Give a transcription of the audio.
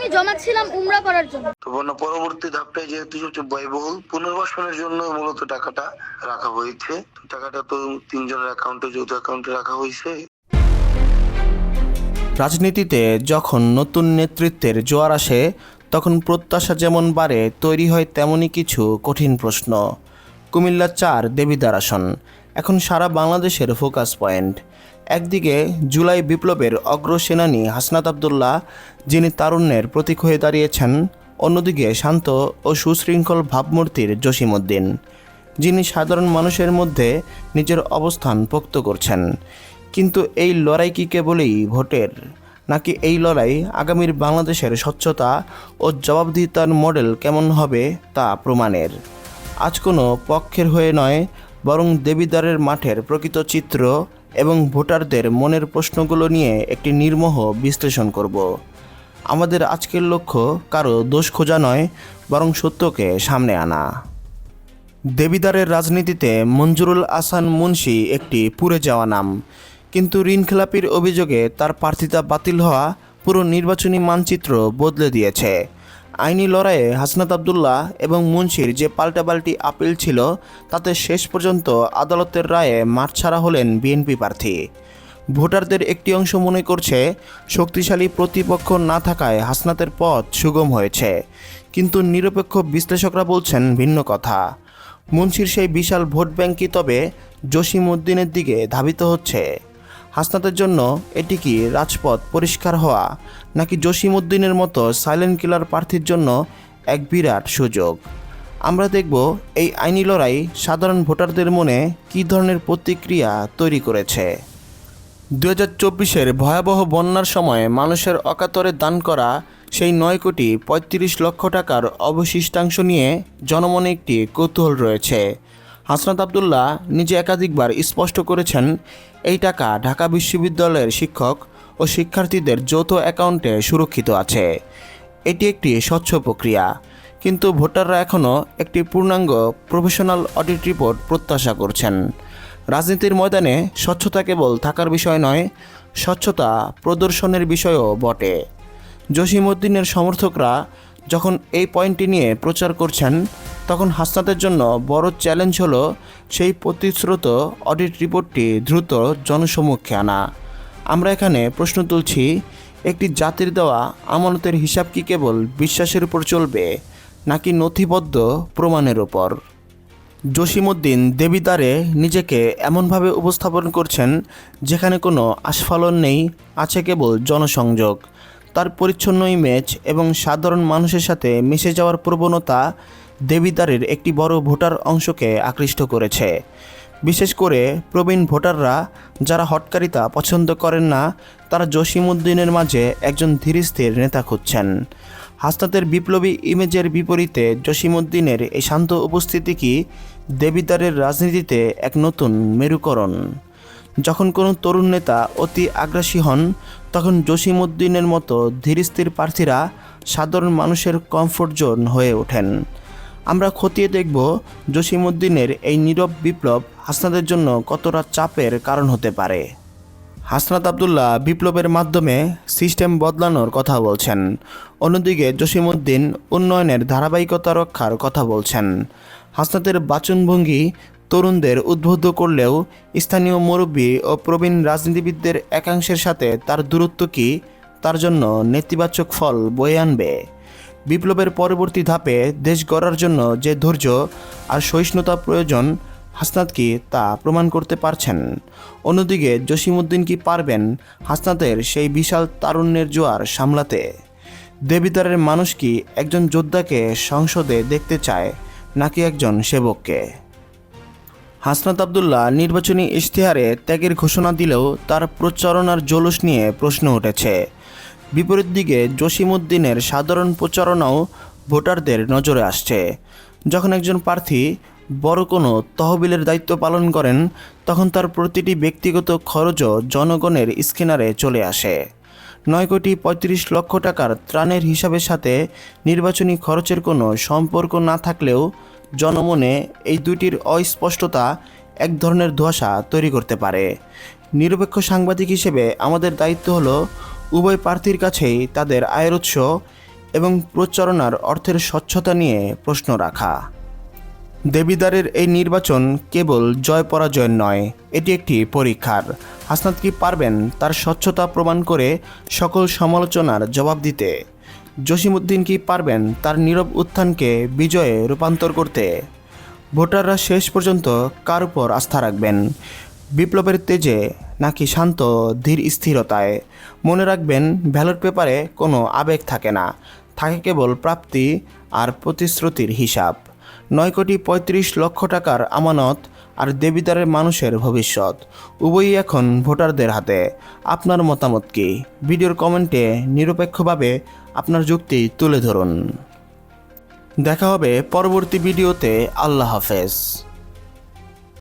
আমি জমাচ্ছিলাম উমরা করার জন্য। তো পরবর্তী ধাপটায় যেহেতু সবচেয়ে ব্যয়বহুল, পুনর্বাসনের জন্য মূলত টাকাটা রাখা হয়েছে। টাকাটা তো তিনজনের অ্যাকাউন্টে, যৌথ অ্যাকাউন্টে রাখা হয়েছে। রাজনীতিতে যখন নতুন নেতৃত্বের জোয়ার আসে তখন প্রত্যাশা যেমন বাড়ে, তৈরি হয় তেমনই কিছু কঠিন প্রশ্ন। কুমিল্লা ৪ দেবিদ্বার আসন এখন সারা বাংলাদেশের ফোকাস পয়েন্ট। একদিকে জুলাই বিপ্লবের অগ্রসেনানী হাসনাত আবদুল্লাহ, যিনি তারুণ্যের প্রতীক হয়ে দাঁড়িয়েছেন। অন্যদিকে শান্ত ও সুশৃঙ্খল ভাবমূর্তির জসিমউদ্দিন, যিনি সাধারণ মানুষের মধ্যে নিজের অবস্থান পোক্ত করছেন। কিন্তু এই লড়াই কি কেবলই ভোটের, নাকি এই লড়াই আগামীর বাংলাদেশের স্বচ্ছতা ও জবাবদিহিতার মডেল কেমন হবে তা প্রমাণের? আজ কোনো পক্ষের হয়ে নয়, বরং দেবিদ্বারের মাঠের প্রকৃত চিত্র এবং ভোটারদের মনের প্রশ্নগুলো নিয়ে একটি নির্মোহ বিশ্লেষণ করব। আমাদের আজকের লক্ষ্য কারো দোষ খোঁজা নয়, বরং সত্যকে সামনে আনা। দেবিদ্বারের রাজনীতিতে মঞ্জুরুল আহসান মুন্সি একটি পুড়ে যাওয়া নাম, কিন্তু ঋণখেলাপির অভিযোগে তার প্রার্থিতা বাতিল হওয়া পুরো নির্বাচনী মানচিত্র বদলে দিয়েছে। আইনি লড়াইয়ে হাসনাত আবদুল্লাহ এবং মুন্সির যে পাল্টাপাল্টি আপিল ছিল, তাতে শেষ পর্যন্ত আদালতের রায়ে মাঠছাড়া হলেন বিএনপি প্রার্থী। ভোটারদের একটি অংশ মনে করছে শক্তিশালী প্রতিপক্ষ না থাকায় হাসনাতের পথ সুগম হয়েছে, কিন্তু নিরপেক্ষ বিশ্লেষকরা বলছেন ভিন্ন কথা। মুন্সির সেই বিশাল ভোট ব্যাংকই তবে জসিমউদ্দিনের দিকে ধাবিত হচ্ছে। হাসনাতের জন্য এটি কি রাজপথ পরিষ্কার হওয়া, নাকি জসিমউদ্দিনের মতো সাইলেন্ট কিলার প্রার্থীর জন্য এক বিরাট সুযোগ? আমরা দেখব এই আইনি লড়াই সাধারণ ভোটারদের মনে কী ধরনের প্রতিক্রিয়া তৈরি করেছে। 2024-এর ভয়াবহ বন্যার সময় মানুষের অকাতরে দান করা সেই 9,35,00,000 টাকার অবশিষ্টাংশ নিয়ে জনমনে একটি কৌতূহল রয়েছে। হাসনাত আবদুল্লাহ নিজে একাধিকবার স্পষ্ট করেছেন, এই টাকা ঢাকা বিশ্ববিদ্যালয়ের শিক্ষক ও শিক্ষার্থীদের যৌথ অ্যাকাউন্টে সুরক্ষিত আছে। এটি একটি স্বচ্ছ প্রক্রিয়া, কিন্তু ভোটাররা এখনও একটি পূর্ণাঙ্গ প্রফেশনাল অডিট রিপোর্ট প্রত্যাশা করছেন। রাজনীতির ময়দানে স্বচ্ছতা কেবল থাকার বিষয় নয়, স্বচ্ছতা প্রদর্শনের বিষয়ও বটে। জসিমউদ্দিনের সমর্থকরা যখন এই পয়েন্টটি নিয়ে প্রচার করছেন, তখন হাসনাতের জন্য বড় চ্যালেঞ্জ হলো সেই প্রতিশ্রুত অডিট রিপোর্টটি দ্রুত জনসমক্ষে আনা। আমরা এখানে প্রশ্ন তুলছি, একটি জাতির দেওয়া আমানতের হিসাব কি কেবল বিশ্বাসের উপর চলবে, নাকি নথিবদ্ধ প্রমাণের উপর? জসিমউদ্দিন দেবিদ্বারে নিজেকে এমনভাবে উপস্থাপন করছেন যেখানে কোনো আস্ফালন নেই, আছে কেবল জনসংযোগ। তার পরিচ্ছন্ন ইমেজ এবং সাধারণ মানুষের সাথে মিশে যাওয়ার প্রবণতা দেবিদ্বারের একটি বড় ভোটার অংশকে আকৃষ্ট করেছে। বিশেষ করে প্রবীণ ভোটাররা, যারা হটকারিতা পছন্দ করেন না, তারা জসিমউদ্দিনের মাঝে একজন ধীরস্থির নেতা খুঁজছেন। হাসনাতের বিপ্লবী ইমেজের বিপরীতে জসিমউদ্দিনের এই শান্ত উপস্থিতি কি দেবিদ্বারের রাজনীতিতে এক নতুন মেরুকরণ? যখন কোনো তরুণ নেতা অতি আগ্রাসী হন, তখন জসিমউদ্দিনের মতো ধীরস্থির প্রার্থীরা সাধারণ মানুষের কমফোর্ট জোন হয়ে ওঠেন। আমরা খতিয়ে দেখব জসিমউদ্দিনের এই নীরব বিপ্লব হাসনাতের জন্য কতটা চাপের কারণ হতে পারে। হাসনাত আবদুল্লাহ বিপ্লবের মাধ্যমে সিস্টেম বদলানোর কথা বলছেন, অন্যদিকে জসিমউদ্দিন উন্নয়নের ধারাবাহিকতা রক্ষার কথা বলছেন। হাসনাতের বাচনভঙ্গি তরুণদের উদ্বুদ্ধ করলেও স্থানীয় মুরব্বী ও প্রবীণ রাজনীতিবিদদের একাংশের সাথে তার দূরত্ব কি তার জন্য নেতিবাচক ফল বয়ে আনবে? বিপ্লবের পরবর্তী ধাপে দেশ গড়ার জন্য যে ধৈর্য আর সহিষ্ণুতা প্রয়োজন, হাসনাত কি তা প্রমাণ করতে পারছেন? অন্যদিকে জসিমউদ্দিন কি পারবেন হাসনাতের সেই বিশাল তারুণ্যের জোয়ার সামলাতে? দেবিদ্বারের মানুষ কি একজন যোদ্ধাকে সংসদে দেখতে চায়, নাকি একজন সেবককে? হাসনাত আবদুল্লাহ নির্বাচনী ইশতেহারে ত্যাগের ঘোষণা দিলেও তার প্রচারণার জলুস নিয়ে প্রশ্ন উঠেছে। বিপরীত দিকে জসিমউদ্দিনের সাধারণ প্রচারণাও ভোটারদের নজরে আসছে। যখন একজন প্রার্থী বড় কোনো তহবিলের দায়িত্ব পালন করেন, তখন তার প্রতিটি ব্যক্তিগত খরচও জনগণের স্ক্যানারে চলে আসে। 9,35,00,000 টাকার ত্রাণের হিসাবের সাথে নির্বাচনী খরচের কোনো সম্পর্ক না থাকলেও জনমনে এই দুইটির অস্পষ্টতা এক ধরনের ধোঁয়াশা তৈরি করতে পারে। নিরপেক্ষ সাংবাদিক হিসেবে আমাদের দায়িত্ব হলো উভয় প্রার্থীর কাছেই তাদের আয়ের উৎস এবং প্রচারণার অর্থের স্বচ্ছতা নিয়ে প্রশ্ন রাখা। দেবিদারের এই নির্বাচন কেবল জয় পরাজয়ের নয়, এটি একটি পরীক্ষার। হাসনাত কি পারবেন তার স্বচ্ছতা প্রমাণ করে সকল সমালোচনার জবাব দিতে? জসিমউদ্দিন কি পারবেন তার নীরব উত্থানকে বিজয়ে রূপান্তর করতে? ভোটাররা শেষ পর্যন্ত কার উপর আস্থা রাখবেন? বিপ্লবের তেজে নাকি শান্ত ধীর স্থিরতায়? মনে রাখবেন, ব্যালট পেপারে কোনো আবেগ থাকে না, থাকে কেবল প্রাপ্তি আর প্রতিশ্রুতির হিসাব। 9,35,00,000 টাকার আমানত আর দেবিদারের মানুষের ভবিষ্যৎ, উভয়ই এখন ভোটারদের হাতে। আপনার মতামত কি? ভিডিওর কমেন্টে নিরপেক্ষভাবে আপনার যুক্তি তুলে ধরুন। দেখা হবে পরবর্তী ভিডিওতে। আল্লাহ হাফেজ।